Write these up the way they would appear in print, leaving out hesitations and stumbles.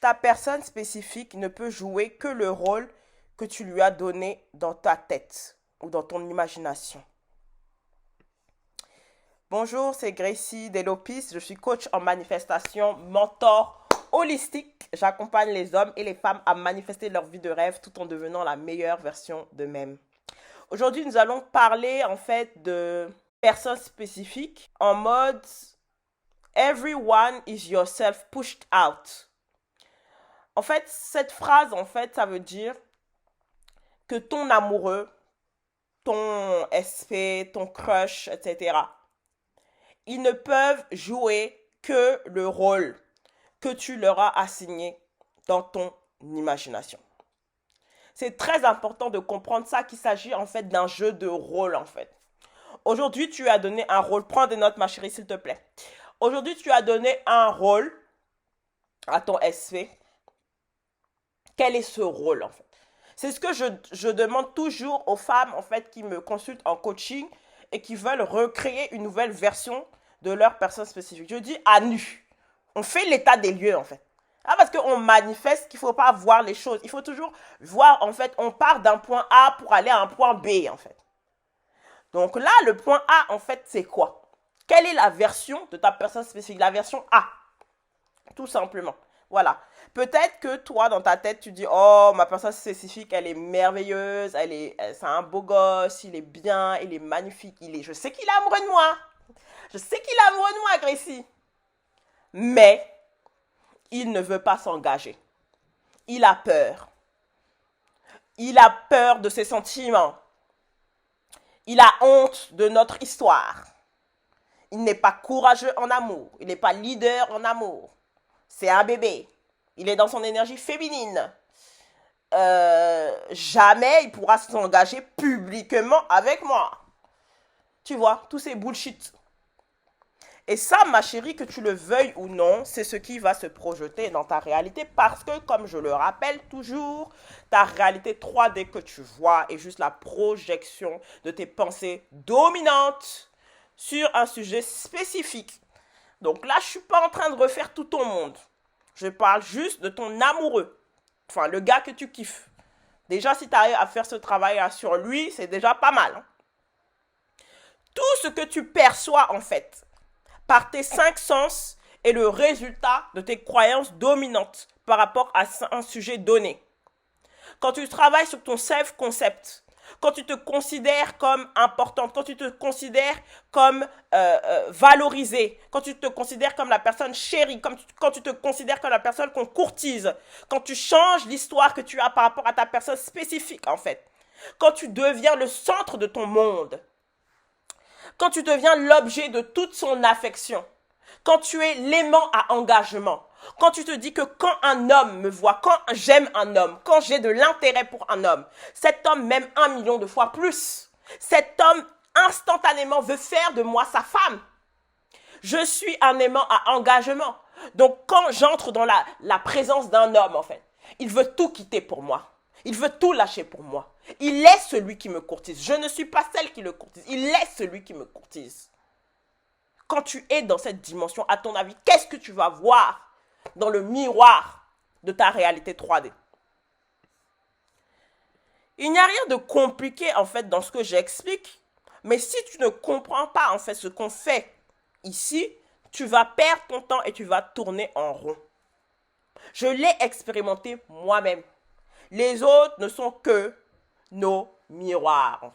ta personne spécifique ne peut jouer que le rôle que tu lui as donné dans ta tête ou dans ton imagination. Bonjour, c'est Gracie Delopis. Je suis coach en manifestation, mentor holistique. J'accompagne les hommes et les femmes à manifester leur vie de rêve tout en devenant la meilleure version d'eux-mêmes. Aujourd'hui, nous allons parler en fait de personnes spécifiques en mode Everyone is yourself pushed out. En fait, cette phrase, ça veut dire que ton amoureux, ton SP, ton crush, etc., ils ne peuvent jouer que le rôle que tu leur as assigné dans ton imagination. C'est très important de comprendre ça, qu'il s'agit en fait d'un jeu de rôle en fait. Aujourd'hui, tu as donné un rôle. Prends des notes, ma chérie, s'il te plaît. Aujourd'hui, tu as donné un rôle à ton SP. Quel est ce rôle en fait? C'est ce que je demande toujours aux femmes en fait qui me consultent en coaching et qui veulent recréer une nouvelle version de leur personne spécifique. Je dis à nu. On fait l'état des lieux en fait. Parce qu'on manifeste qu'il ne faut pas voir les choses. Il faut toujours voir en fait, on part d'un point A pour aller à un point B en fait. Donc là, le point A en fait, c'est quoi? Quelle est la version de ta personne spécifique? La version A. Tout simplement. Voilà. Peut-être que toi, dans ta tête, tu dis, oh, ma personne spécifique, elle est merveilleuse, c'est un beau gosse, il est bien, il est magnifique, je sais qu'il est amoureux de moi. Je sais qu'il est amoureux de moi, Gracie. Mais, il ne veut pas s'engager. Il a peur. Il a peur de ses sentiments. Il a honte de notre histoire. Il n'est pas courageux en amour. Il n'est pas leader en amour. C'est un bébé. Il est dans son énergie féminine. Jamais il pourra s'engager publiquement avec moi. Tu vois, tous ces bullshit. Et ça, ma chérie, que tu le veuilles ou non, c'est ce qui va se projeter dans ta réalité parce que, comme je le rappelle toujours, ta réalité 3D que tu vois est juste la projection de tes pensées dominantes sur un sujet spécifique. Donc là, je ne suis pas en train de refaire tout ton monde. Je parle juste de ton amoureux. Enfin, le gars que tu kiffes. Déjà, si tu arrives à faire ce travail-là sur lui, c'est déjà pas mal. Tout ce que tu perçois, en fait, par tes 5 sens est le résultat de tes croyances dominantes par rapport à un sujet donné. Quand tu travailles sur ton self-concept, quand tu te considères comme importante, quand tu te considères comme valorisée, quand tu te considères comme la personne chérie, quand tu te considères comme la personne qu'on courtise, quand tu changes l'histoire que tu as par rapport à ta personne spécifique en fait, quand tu deviens le centre de ton monde, quand tu deviens l'objet de toute son affection, quand tu es l'aimant à engagement, quand tu te dis que quand un homme me voit, quand j'aime un homme, quand j'ai de l'intérêt pour un homme, cet homme m'aime 1 million de fois plus. Cet homme instantanément veut faire de moi sa femme. Je suis un aimant à engagement. Donc quand j'entre dans la présence d'un homme en fait, il veut tout quitter pour moi. Il veut tout lâcher pour moi. Il est celui qui me courtise. Je ne suis pas celle qui le courtise. Il est celui qui me courtise. Quand tu es dans cette dimension, à ton avis, qu'est-ce que tu vas voir dans le miroir de ta réalité 3D? Il n'y a rien de compliqué en fait dans ce que j'explique, mais si tu ne comprends pas en fait ce qu'on fait ici, tu vas perdre ton temps et tu vas tourner en rond. Je l'ai expérimenté moi-même. Les autres ne sont que nos miroirs.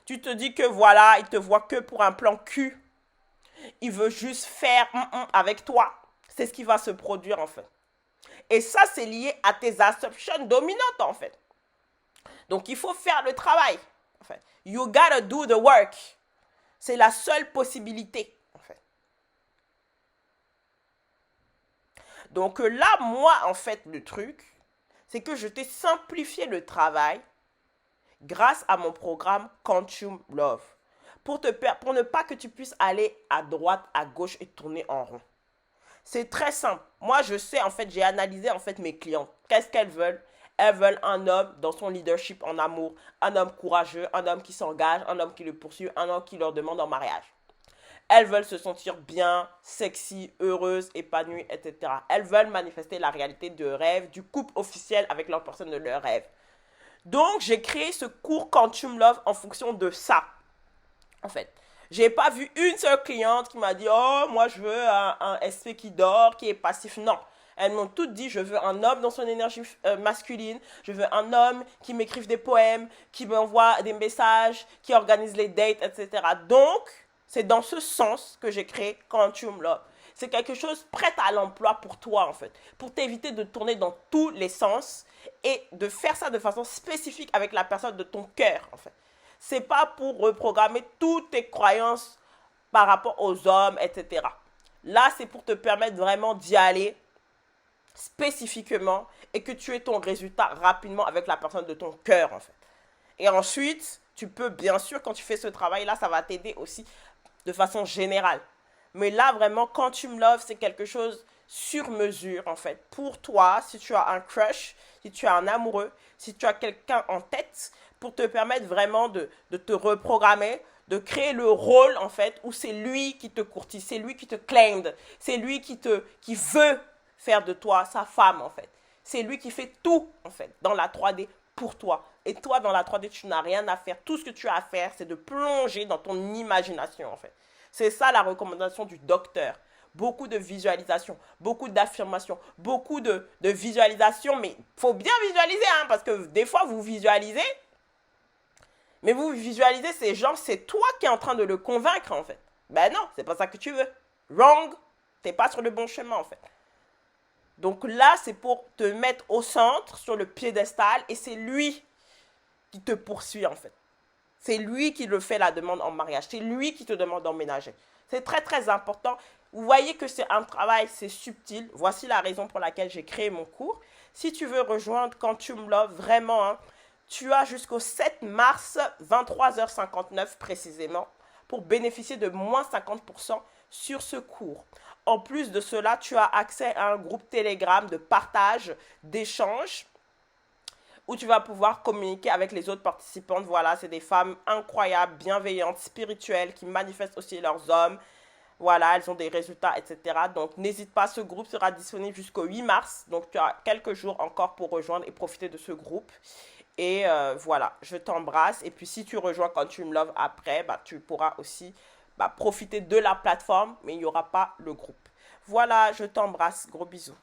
Tu te dis que voilà, il te voit que pour un plan cul. Il veut juste faire avec toi. C'est ce qui va se produire en fait. Et ça, c'est lié à tes assumptions dominantes en fait. Donc, il faut faire le travail. En fait. You gotta do the work. C'est la seule possibilité en fait. Donc là, moi, en fait, le truc, c'est que je t'ai simplifié le travail grâce à mon programme Quantum Love. Pour ne pas que tu puisses aller à droite, à gauche et tourner en rond. C'est très simple. Moi, je sais, en fait, j'ai analysé, en fait, mes clientes. Qu'est-ce qu'elles veulent? Elles veulent un homme dans son leadership en amour, un homme courageux, un homme qui s'engage, un homme qui le poursuit, un homme qui leur demande en mariage. Elles veulent se sentir bien, sexy, heureuses, épanouies, etc. Elles veulent manifester la réalité de rêve, du couple officiel avec leur personne de leur rêve. Donc, j'ai créé ce cours Quantum Love en fonction de ça, en fait. J'ai pas vu une seule cliente qui m'a dit oh moi je veux un SP qui dort, qui est passif. Non, elles m'ont toutes dit je veux un homme dans son énergie masculine, je veux un homme qui m'écrive des poèmes, qui m'envoie des messages, qui organise les dates, etc. Donc c'est dans ce sens que j'ai créé Quantum Love. C'est quelque chose prêt à l'emploi pour toi en fait, pour t'éviter de tourner dans tous les sens et de faire ça de façon spécifique avec la personne de ton cœur en fait. C'est pas pour reprogrammer toutes tes croyances par rapport aux hommes, etc. Là, c'est pour te permettre vraiment d'y aller spécifiquement et que tu aies ton résultat rapidement avec la personne de ton cœur, en fait. Et ensuite, tu peux, bien sûr, quand tu fais ce travail-là, ça va t'aider aussi de façon générale. Mais là, vraiment, Quantum Love, c'est quelque chose sur mesure, en fait. Pour toi, si tu as un crush, si tu as un amoureux, si tu as quelqu'un en tête, pour te permettre vraiment de te reprogrammer, de créer le rôle, en fait, où c'est lui qui te courtise, c'est lui qui te claim, c'est lui qui veut faire de toi sa femme, en fait. C'est lui qui fait tout, en fait, dans la 3D pour toi. Et toi, dans la 3D, tu n'as rien à faire. Tout ce que tu as à faire, c'est de plonger dans ton imagination, en fait. C'est ça la recommandation du docteur. Beaucoup de visualisation, beaucoup d'affirmations, beaucoup de visualisation. Mais il faut bien visualiser, hein, parce que des fois, vous visualisez, mais vous visualisez ces gens, c'est toi qui es en train de le convaincre, en fait. Ben non, c'est pas ça que tu veux. Wrong. T'es pas sur le bon chemin, en fait. Donc là, c'est pour te mettre au centre, sur le piédestal, et c'est lui qui te poursuit, en fait. C'est lui qui le fait la demande en mariage. C'est lui qui te demande d'emménager. C'est très, très important. Vous voyez que c'est un travail, c'est subtil. Voici la raison pour laquelle j'ai créé mon cours. Si tu veux rejoindre Quantum Love, vraiment, hein, tu as jusqu'au 7 mars, 23h59 précisément, pour bénéficier de moins 50% sur ce cours. En plus de cela, tu as accès à un groupe Telegram de partage, d'échange, où tu vas pouvoir communiquer avec les autres participantes. Voilà, c'est des femmes incroyables, bienveillantes, spirituelles, qui manifestent aussi leurs hommes. Voilà, elles ont des résultats, etc. Donc, n'hésite pas, ce groupe sera disponible jusqu'au 8 mars. Donc, tu as quelques jours encore pour rejoindre et profiter de ce groupe. Et voilà, je t'embrasse. Et puis, si tu rejoins Quantum Love après, bah, tu pourras aussi profiter de la plateforme, mais il n'y aura pas le groupe. Voilà, je t'embrasse. Gros bisous.